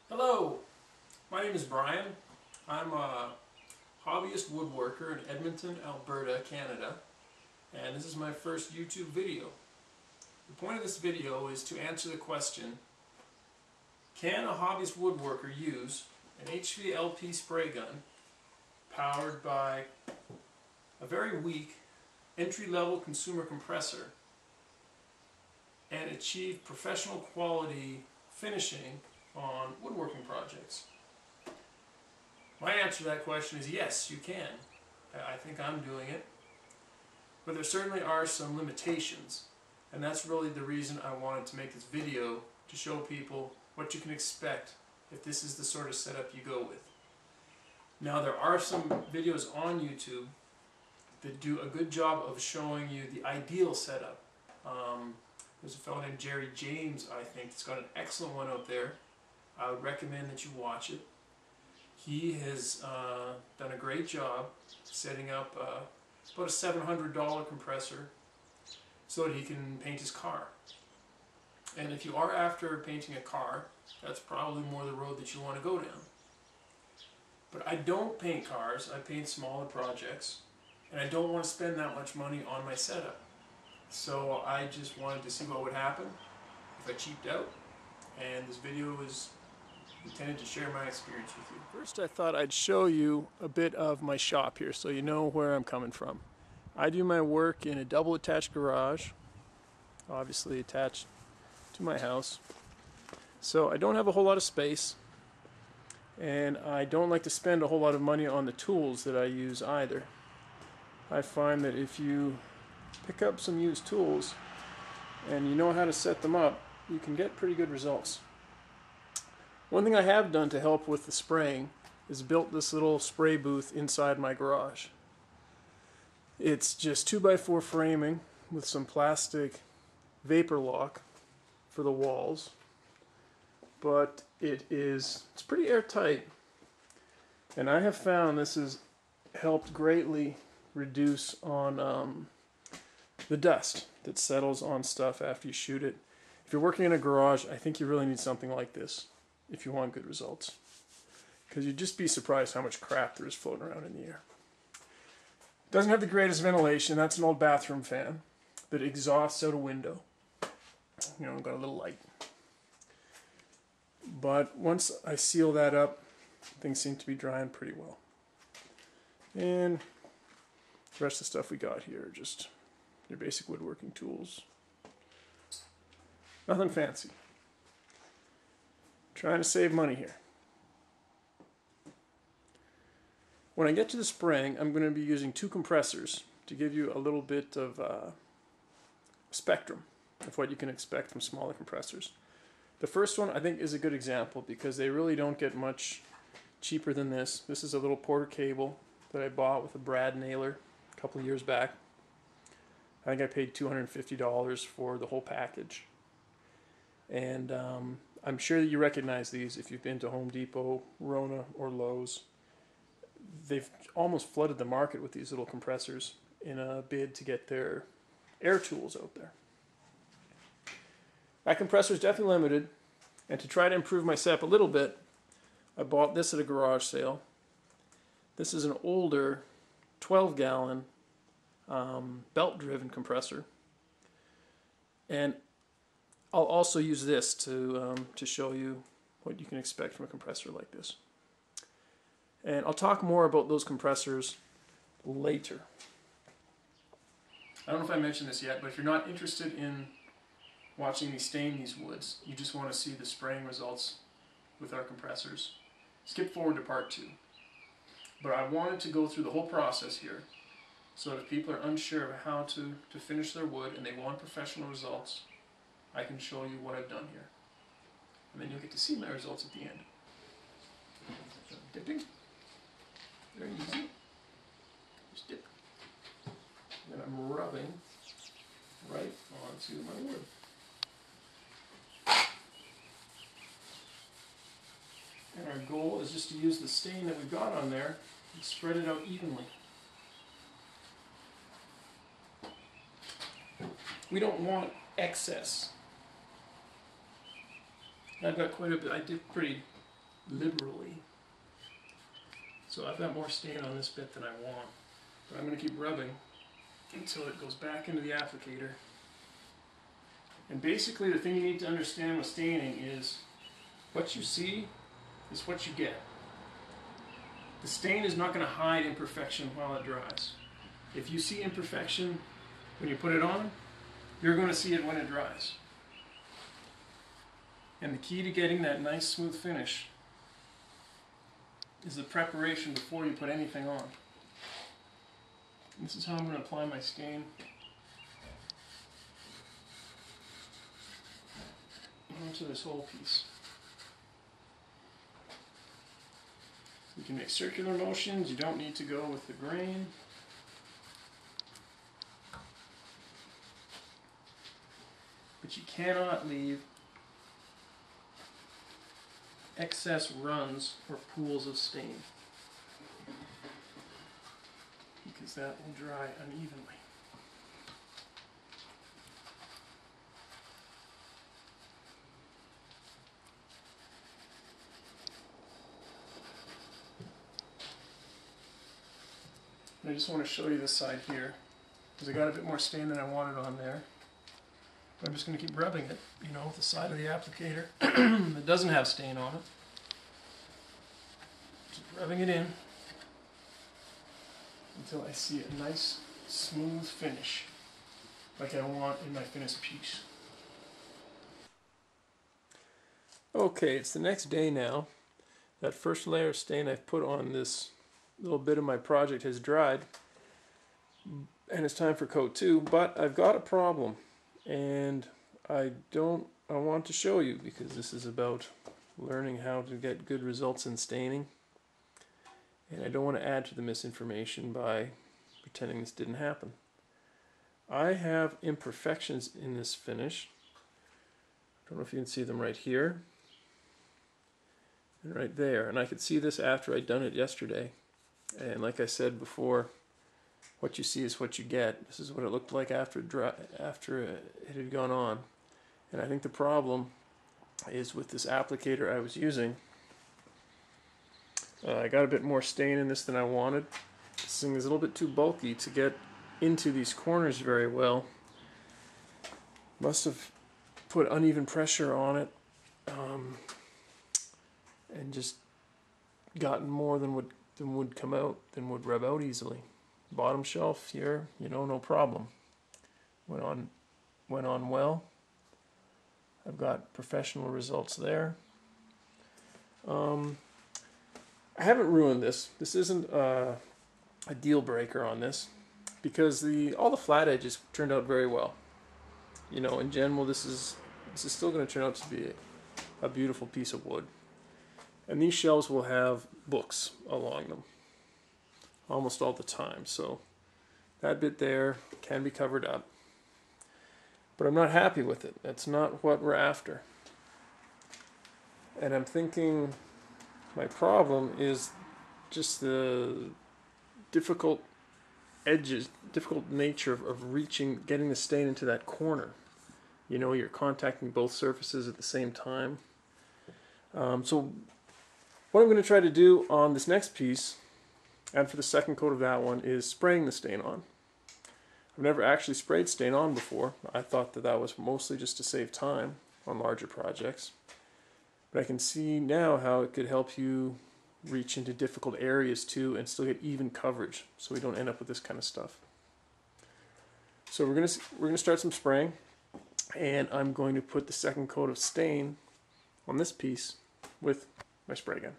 Hello, my name is Brian. I'm a hobbyist woodworker in Edmonton, Alberta, Canada, and this is my first YouTube video. The point of this video is to answer the question, can a hobbyist woodworker use an HVLP spray gun powered by a very weak entry-level consumer compressor and achieve professional quality finishing on woodworking projects? My answer to that question is yes, you can. I think I'm doing it. But there certainly are some limitations, and that's really the reason I wanted to make this video, to show people what you can expect if this is the sort of setup you go with. Now, there are some videos on YouTube that do a good job of showing you the ideal setup. There's a fellow named Jerry James, I think, that's got an excellent one out there. I would recommend that you watch it. He has done a great job setting up about a $700 compressor so that he can paint his car. And if you are after painting a car, that's probably more the road that you want to go down. But I don't paint cars, I paint smaller projects, and I don't want to spend that much money on my setup. So I just wanted to see what would happen if I cheaped out, and this video is intended to share my experience with you. First, I thought I'd show you a bit of my shop here so you know where I'm coming from. I do my work in a double attached garage, obviously attached to my house. So I don't have a whole lot of space, and I don't like to spend a whole lot of money on the tools that I use either. I find that if you pick up some used tools and you know how to set them up, you can get pretty good results. One thing I have done to help with the spraying is built this little spray booth inside my garage. It's just 2x4 framing with some plastic vapor lock for the walls, but it's pretty airtight, and I have found this has helped greatly reduce on the dust that settles on stuff after you shoot it. If you're working in a garage, I think you really need something like this if you want good results, because you'd just be surprised how much crap there is floating around in the air. It doesn't have the greatest ventilation. That's an old bathroom fan that exhausts out a window. You know, got a little light. But once I seal that up, things seem to be drying pretty well. And the rest of the stuff we got here are just your basic woodworking tools. Nothing fancy. Trying to save money here. When I get to the spraying, I'm going to be using 2 compressors to give you a little bit of spectrum of what you can expect from smaller compressors. The first one I think is a good example because they really don't get much cheaper than this. This is a little Porter cable that I bought with a brad nailer a couple of years back. I think I paid $250 for the whole package. And I'm sure that you recognize these if you've been to Home Depot, Rona, or Lowe's. They've almost flooded the market with these little compressors in a bid to get their air tools out there. That compressor is definitely limited, and to try to improve my setup a little bit, I bought this at a garage sale. This is an older 12-gallon belt-driven compressor, and I'll also use this to show you what you can expect from a compressor like this. And I'll talk more about those compressors later. I don't know if I mentioned this yet, but if you're not interested in watching me stain these woods, you just want to see the spraying results with our compressors, skip forward to part 2. But I wanted to go through the whole process here, so that if people are unsure of how to finish their wood and they want professional results, I can show you what I've done here. And then you'll get to see my results at the end. So dipping. Very easy. Just dip. And then I'm rubbing right onto my wood. And our goal is just to use the stain that we've got on there and spread it out evenly. We don't want excess. I've got quite a bit. I did pretty liberally. So I've got more stain on this bit than I want. But I'm going to keep rubbing until it goes back into the applicator. And basically the thing you need to understand with staining is what you see is what you get. The stain is not going to hide imperfection while it dries. If you see imperfection when you put it on, you're going to see it when it dries. And the key to getting that nice smooth finish is the preparation before you put anything on. This is how I'm going to apply my stain onto this whole piece. You can make circular motions, you don't need to go with the grain. But you cannot leave excess runs or pools of stain, because that will dry unevenly. I just want to show you this side here, because I got a bit more stain than I wanted on there. But I'm just going to keep rubbing it, you know, with the side of the applicator that doesn't have stain on it. Just rubbing it in until I see a nice, smooth finish, like I want in my finished piece. Okay, it's the next day now. That first layer of stain I've put on this little bit of my project has dried, and it's time for coat 2, but I've got a problem, and I want to show you, because this is about learning how to get good results in staining, and I don't want to add to the misinformation by pretending this didn't happen. I have imperfections in this finish. I don't know if you can see them right here and right there, and I could see this after I'd done it yesterday. And like I said before, what you see is what you get. This is what it looked like after it had gone on. And I think the problem is with this applicator I was using. I got a bit more stain in this than I wanted. This thing is a little bit too bulky to get into these corners very well. Must have put uneven pressure on it and just gotten more than would come out, than would rub out easily. Bottom shelf here, you know, no problem. Went on well. I've got professional results there. I haven't ruined this. This isn't a deal breaker on this, because all the flat edges turned out very well. You know, in general, this is still going to turn out to be a beautiful piece of wood. And these shelves will have books along them almost all the time, so that bit there can be covered up. But I'm not happy with it. That's not what we're after. And I'm thinking my problem is just the difficult edges, difficult nature of getting the stain into that corner. You know, you're contacting both surfaces at the same time. So what I'm going to try to do on this next piece, and for the second coat of that one, is spraying the stain on. I've never actually sprayed stain on before. I thought that was mostly just to save time on larger projects. But I can see now how it could help you reach into difficult areas too and still get even coverage, so we don't end up with this kind of stuff. So we're gonna start some spraying, and I'm going to put the second coat of stain on this piece with my spray gun.